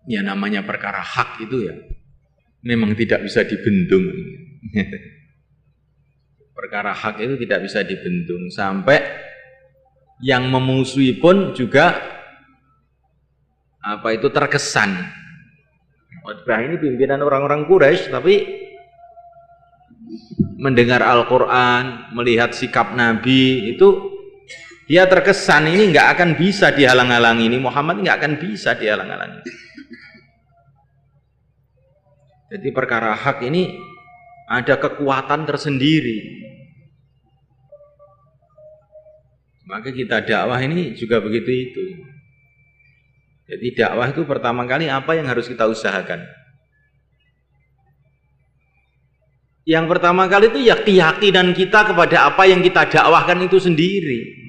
Ya namanya perkara hak itu ya memang tidak bisa dibendung. Perkara hak itu tidak bisa dibendung, sampai yang memusuhi pun juga itu terkesan. Utbah ini pimpinan orang-orang Quraisy, tapi mendengar Al-Quran, melihat sikap Nabi itu dia terkesan ini nggak akan bisa dihalang-halangi, ini Muhammad nggak akan bisa dihalang-halangi. Jadi perkara hak ini ada kekuatan tersendiri. Maka kita dakwah ini juga begitu itu. Jadi dakwah itu pertama kali apa yang harus kita usahakan? Yang pertama kali itu ya keyakinan kita kepada apa yang kita dakwahkan itu sendiri.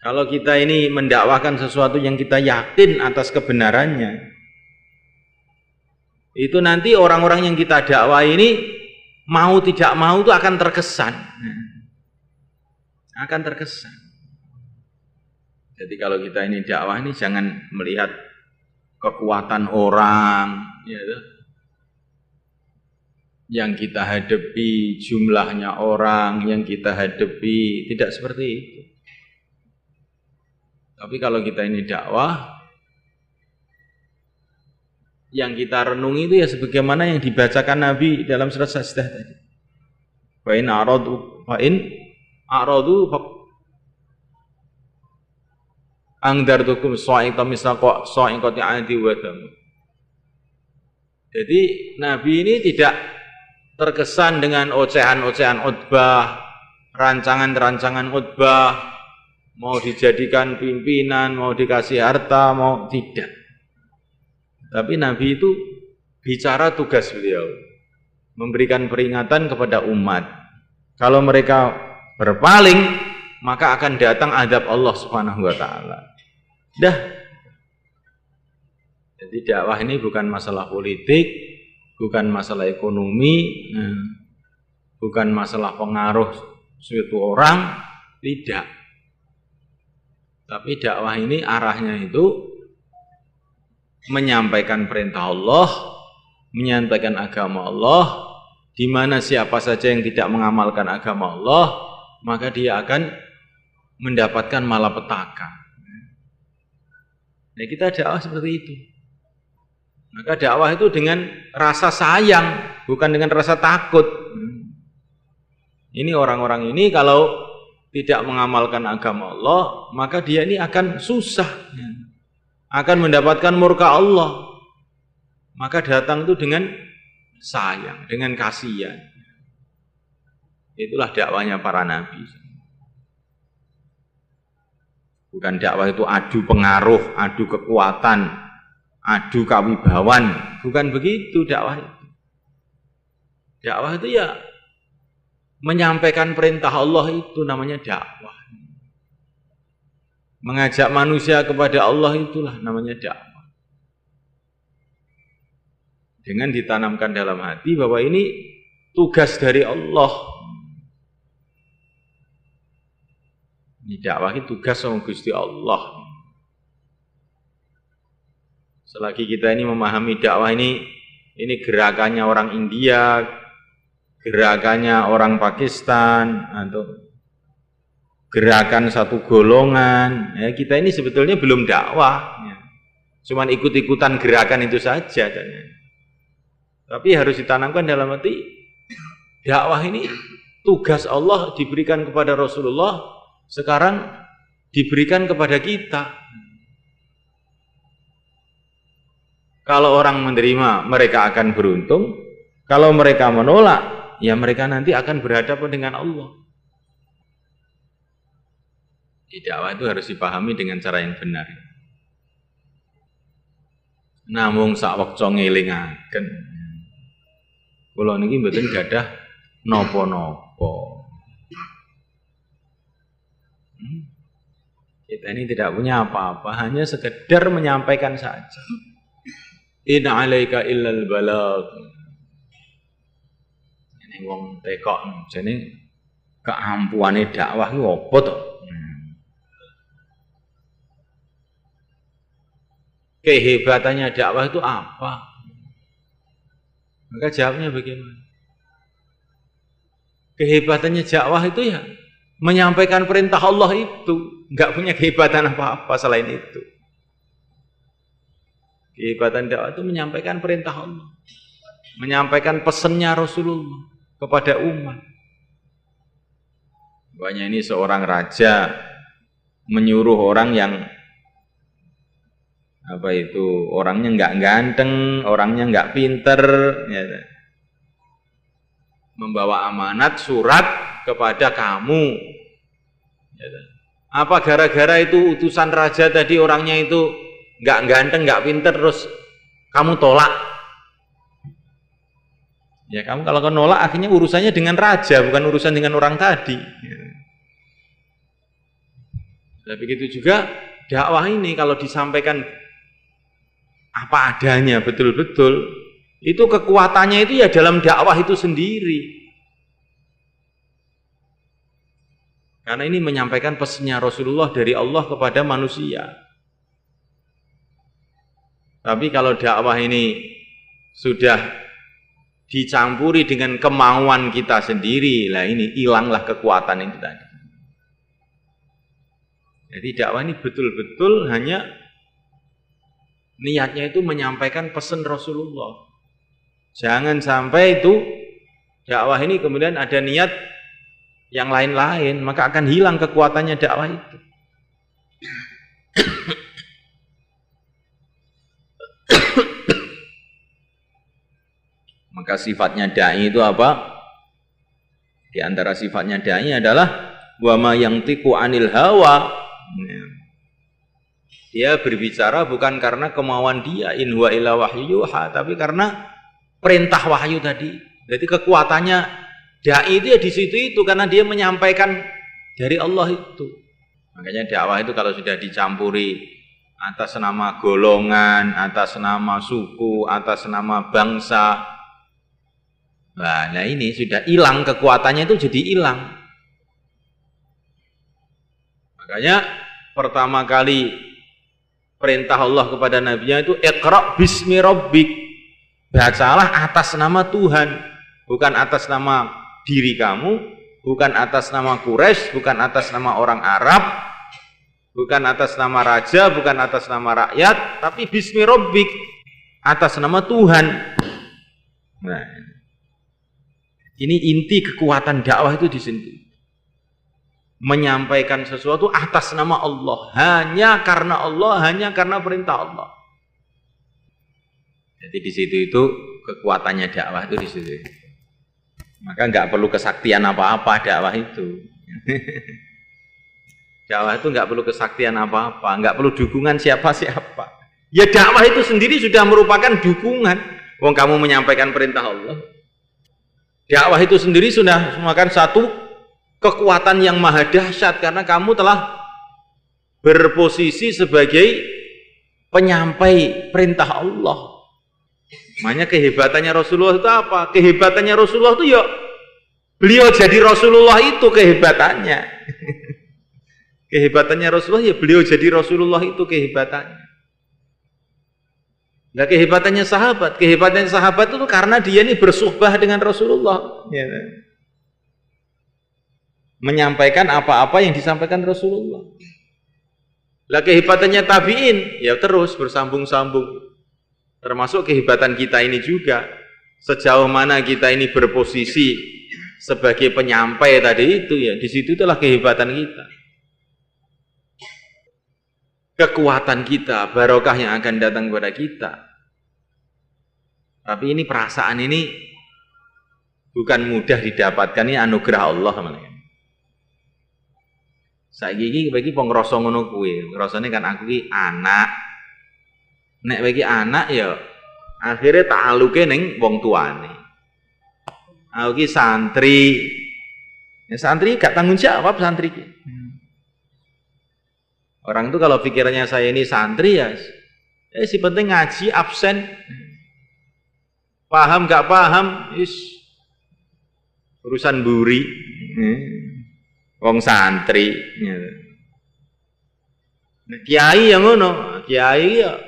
Kalau kita ini mendakwahkan sesuatu yang kita yakin atas kebenarannya, itu nanti orang-orang yang kita dakwah ini mau tidak mau itu akan terkesan. Akan terkesan. Jadi kalau kita ini dakwah ini jangan melihat kekuatan orang, ya, yang kita hadapi, jumlahnya orang yang kita hadapi, tidak seperti itu. Tapi kalau kita ini dakwah, yang kita renungi itu ya sebagaimana yang dibacakan Nabi dalam surat Sajdah tadi. Fa'in a'radu angdartukum sa'iqam misaqqa sa'iqati 'adi wa thamud. Jadi Nabi ini tidak terkesan dengan ocehan-ocehan Utbah, rancangan-rancangan Utbah, mau dijadikan pimpinan, mau dikasih harta, mau tidak. Tapi Nabi itu bicara tugas beliau, memberikan peringatan kepada umat. Kalau mereka berpaling, maka akan datang azab Allah Subhanahu wa taala. Dah. Jadi dakwah ini bukan masalah politik, bukan masalah ekonomi, bukan masalah pengaruh suatu orang, tidak. Tapi dakwah ini arahnya itu menyampaikan perintah Allah, menyampaikan agama Allah, di mana siapa saja yang tidak mengamalkan agama Allah, maka dia akan mendapatkan malapetaka. Nah, kita dakwah seperti itu. Maka dakwah itu dengan rasa sayang, bukan dengan rasa takut. Ini orang-orang ini kalau tidak mengamalkan agama Allah, maka dia ini akan susah, akan mendapatkan murka Allah. Maka datang itu dengan sayang, dengan kasihan. Itulah dakwahnya para nabi. Bukan dakwah itu adu pengaruh, adu kekuatan, adu kawibawan. Bukan begitu dakwah itu. Dakwah itu ya menyampaikan perintah Allah, itu namanya dakwah. Mengajak manusia kepada Allah, itulah namanya dakwah. Dengan ditanamkan dalam hati bahwa ini tugas dari Allah. Ini dakwah itu tugas sama Gusti Allah. Selagi kita ini memahami dakwah ini gerakannya orang India, gerakannya orang Pakistan, atau gerakan satu golongan, ya, kita ini sebetulnya belum dakwah, ya. Cuman ikut-ikutan gerakan itu saja. Tapi harus ditanamkan dalam hati, dakwah ini tugas Allah diberikan kepada Rasulullah, sekarang diberikan kepada kita. Kalau orang menerima, mereka akan beruntung. Kalau mereka menolak, ya mereka nanti akan berhadapan dengan Allah. Dakwah itu harus dipahami dengan cara yang benar. Namung sak wektu ngelingaken. Kula niki mboten gadah napa-napa. Kita ini tidak punya apa-apa, hanya sekedar menyampaikan saja. In 'alaika illal balagh. Wong tekok jane keampuane dakwah ki apa to? kehebatannya dakwah itu apa? Maka jawabnya bagaimana? Kehebatannya dakwah itu ya menyampaikan perintah Allah itu, nggak punya kehebatan apa-apa selain itu. Kehebatan dakwah itu menyampaikan perintah Allah, menyampaikan pesannya Rasulullah kepada umat. Banyak ini seorang raja menyuruh orang yang orangnya nggak ganteng, orangnya nggak pinter, ya, membawa amanat surat kepada kamu. Ya, apa gara-gara itu utusan raja tadi orangnya itu nggak ganteng, nggak pinter, terus kamu tolak? Ya kamu kalau nolak akhirnya urusannya dengan raja, bukan urusan dengan orang tadi. Nah, begitu juga dakwah ini kalau disampaikan apa adanya betul-betul, itu kekuatannya itu ya dalam dakwah itu sendiri. Karena ini menyampaikan pesannya Rasulullah dari Allah kepada manusia. Tapi kalau dakwah ini sudah dicampuri dengan kemauan kita sendiri, lah ini hilanglah kekuatan itu tadi. Jadi dakwah ini betul-betul hanya niatnya itu menyampaikan pesan Rasulullah. Jangan sampai itu dakwah ini kemudian ada niat yang lain-lain, maka akan hilang kekuatannya dakwah itu. Maka sifatnya dai itu apa? Di antara sifatnya dai adalah wa ma yantiqu anil hawa. Dia berbicara bukan karena kemauan dia, in huwa illa wahyu yuha, tapi karena perintah wahyu tadi. Jadi kekuatannya dai itu ya di situ itu, karena dia menyampaikan dari Allah itu. Makanya dakwah itu kalau sudah dicampuri atas nama golongan, atas nama suku, atas nama bangsa, nah ini sudah hilang kekuatannya, itu jadi hilang. Makanya pertama kali perintah Allah kepada nabinya itu iqra bismi rabbik, bacalah atas nama Tuhan, bukan atas nama diri kamu, bukan atas nama Quraisy, bukan atas nama orang Arab, bukan atas nama raja, bukan atas nama rakyat, tapi bismi rabbik, atas nama Tuhan. Nah, ini inti kekuatan dakwah itu di sini. Menyampaikan sesuatu atas nama Allah, hanya karena Allah, hanya karena perintah Allah. Jadi di situ itu kekuatannya dakwah itu di situ. Maka nggak perlu kesaktian apa-apa dakwah itu. Dakwah itu nggak perlu kesaktian apa-apa, nggak perlu dukungan siapa-siapa. Ya dakwah itu sendiri sudah merupakan dukungan. Wong kamu menyampaikan perintah Allah. Dakwah itu sendiri sudah merupakan satu kekuatan yang maha dahsyat, karena kamu telah berposisi sebagai penyampai perintah Allah. Makanya kehebatannya Rasulullah itu apa? Kehebatannya Rasulullah itu ya beliau jadi Rasulullah, itu kehebatannya. Kehebatannya Rasulullah ya beliau jadi Rasulullah, itu kehebatannya. Nah, kehebatannya sahabat itu karena dia ini bersuhbah dengan Rasulullah, ya. Menyampaikan apa-apa yang disampaikan Rasulullah. Lah kehebatannya tabi'in ya terus bersambung-sambung. Termasuk kehebatan kita ini juga, sejauh mana kita ini berposisi sebagai penyampai tadi itu, ya di situ itulah kehebatan kita. Kekuatan kita, barokah yang akan datang kepada kita. Tapi ini perasaan ini bukan mudah didapatkan, ini anugerah Allah namanya. Saiki iki pengrasa ngono kuwi, ngrasane kan aku iki anak. Nek iki anak ya akhirnya ta'aluke ning wong tuane. Aku iki santri. Ya santri gak tanggung jawab santri iki. Orang itu kalau pikirannya saya ini santri ya si penting ngaji absen. Paham gak paham is urusan buri. Wong santri, kiai yang ngono, kiai ya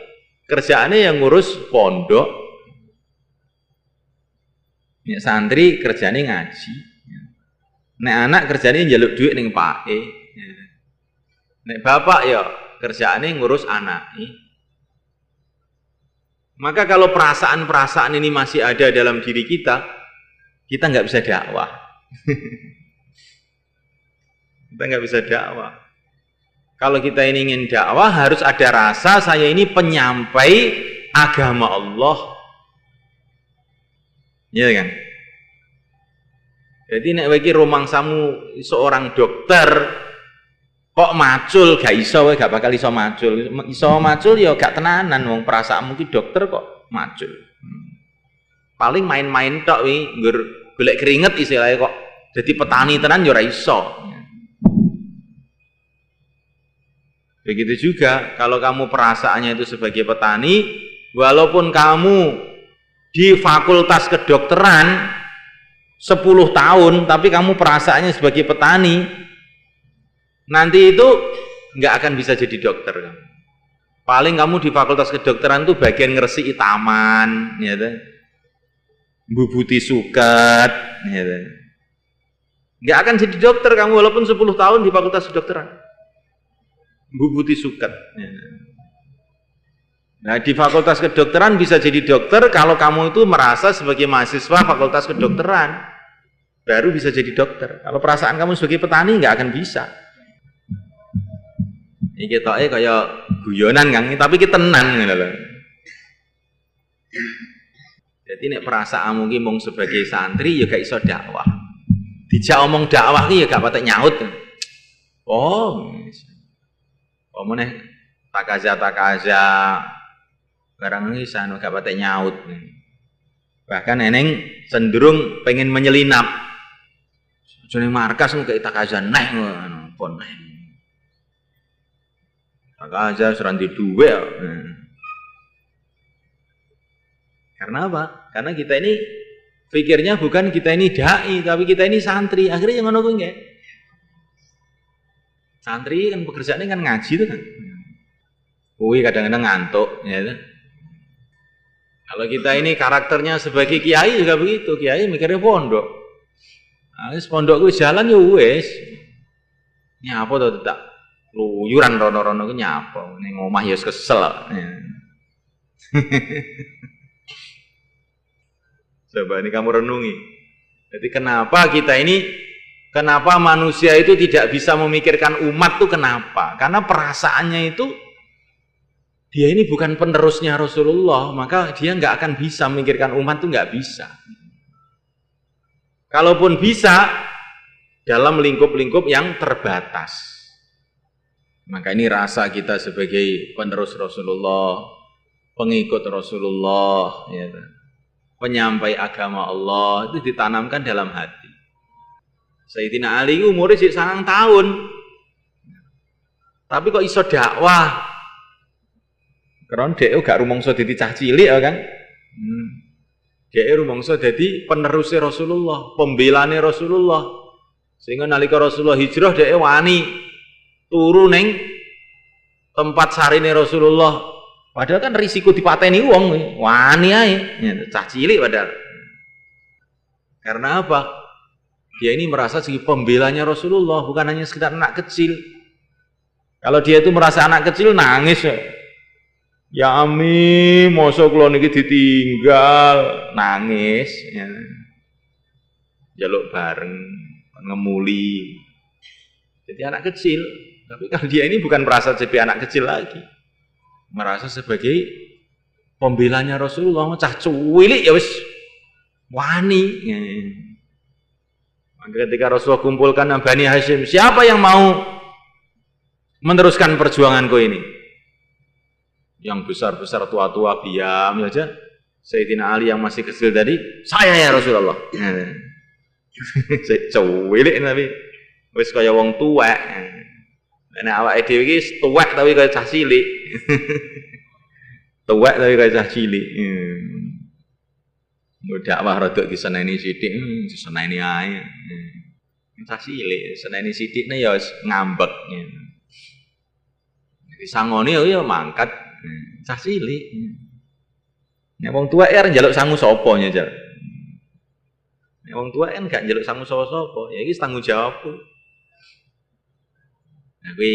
kerjaannya yang ngurus pondok. Nek santri kerjane ngaji. Nek anak kerjane njaluk duit ning pake. Nek bapak ya kerjaane ngurus anake. Maka kalau perasaan-perasaan ini masih ada dalam diri kita nggak bisa dakwah. Kita nggak bisa dakwah. Kalau kita ini ingin dakwah harus ada rasa saya ini penyampai agama Allah. Iya kan? Jadi nek iki rumangsamu seorang dokter kok macul gak iso wae gak bakal iso macul. Iso macul ya gak tenanan wong perasaanmu ki dokter kok macul. Paling main-main tok wi nggur golek keringet istilahnya kok jadi petani tenan ya ora iso. Begitu juga kalau kamu perasaannya itu sebagai petani, walaupun kamu di fakultas kedokteran 10 tahun tapi kamu perasaannya sebagai petani, nanti itu nggak akan bisa jadi dokter. Paling kamu di fakultas kedokteran tuh bagian ngresiki taman, ya kan? Mbubuti suket, ya kan? Nggak akan jadi dokter kamu walaupun 10 tahun di fakultas kedokteran. Mbubuti suket. Ya. Nah di fakultas kedokteran bisa jadi dokter kalau kamu itu merasa sebagai mahasiswa fakultas kedokteran. Baru bisa jadi dokter. Kalau perasaan kamu sebagai petani nggak akan bisa. Ini ketoknya kayak guyonan kan, tapi kita tenang gitu loh. Jadi nek perasaanmu ki mung sebagai santri ya gak iso dakwah. Dijak omong dakwah ki ya gak patek nyaut. Oh. Omone takaza barang iki sanu gak patek nyaut. Bahkan eneng cenderung pengen menyelinap. Jane markas kok takaza neh ngono, pon neh. Takaza seranti duwe. Karena apa? Karena kita ini pikirnya bukan kita ini dai, tapi kita ini santri. Akhirnya yang ngono kuwi nggih. Santri kan pekerjaannya kan ngaji itu kan. Kuwi kadang-kadang ngantuk, ya. Kalau kita ini karakternya sebagai kiai juga begitu. Kiai mikirnya pondok. Nah, pondok kuwi jalan ya wis. Nyapa to tak luyuran rono-rono ku nyapa. Ning omah ya kesel. Coba ini kamu renungi. Jadi kenapa manusia itu tidak bisa memikirkan umat tuh kenapa? Karena perasaannya itu dia ini bukan penerusnya Rasulullah, maka dia nggak akan bisa memikirkan umat tuh nggak bisa. Kalaupun bisa dalam lingkup-lingkup yang terbatas. Maka ini rasa kita sebagai penerus Rasulullah, pengikut Rasulullah, ya, penyampai agama Allah itu ditanamkan dalam hati. Sayyidina Ali umurnya 9 tahun, tapi kok iso dakwah? Karena dia gak rumangsa dadi cah cilik kan? Dia rumangsa dadi penerusnya Rasulullah, pembelane Rasulullah. Sehingga nalika Rasulullah hijrah dia wani turu ning tempat sarine Rasulullah. Padahal kan risiko dipateni wong, wani ae, cah cilik padahal. Karena apa? Dia ini merasa sebagai pembelanya Rasulullah, bukan hanya sekedar anak kecil. Kalau dia itu merasa anak kecil nangis, ya Ami, mosok kula niki ditinggal, nangis, ya. Jaluk bareng, ngemuli. Jadi anak kecil, tapi kalau dia ini bukan merasa sebagai anak kecil lagi. Merasa sebagai pembelanya Rasulullah, cah cuwilik ya wis wani. Ya. Ketika Rasulullah kumpulkan Bani Hashim, siapa yang mau meneruskan perjuanganku ini? Yang besar-besar tua-tua diam saja. Sayyidina Ali yang masih kecil tadi, saya ya Rasulullah. Cuwilik tapi wis kaya wong tuwek. Nek awake dhewe iki tuwek tapi kaya cah cilik. Tuwek tapi kaya cah cilik. Dakwah rada diseneni sithik, diseneni ae. Cah cilik, seneni sithikne ya wis ngambek. Disangoni ya mangkat Cah cilik. Nek wong tuwek ya njaluk sangu sapa nyajal. Nek wong tuwek kan gak njaluk sangu sapa-sapa, ya iki tanggung jawabku. Nah kuwi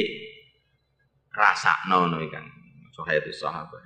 rasakno ngono iki kan. Sahabat.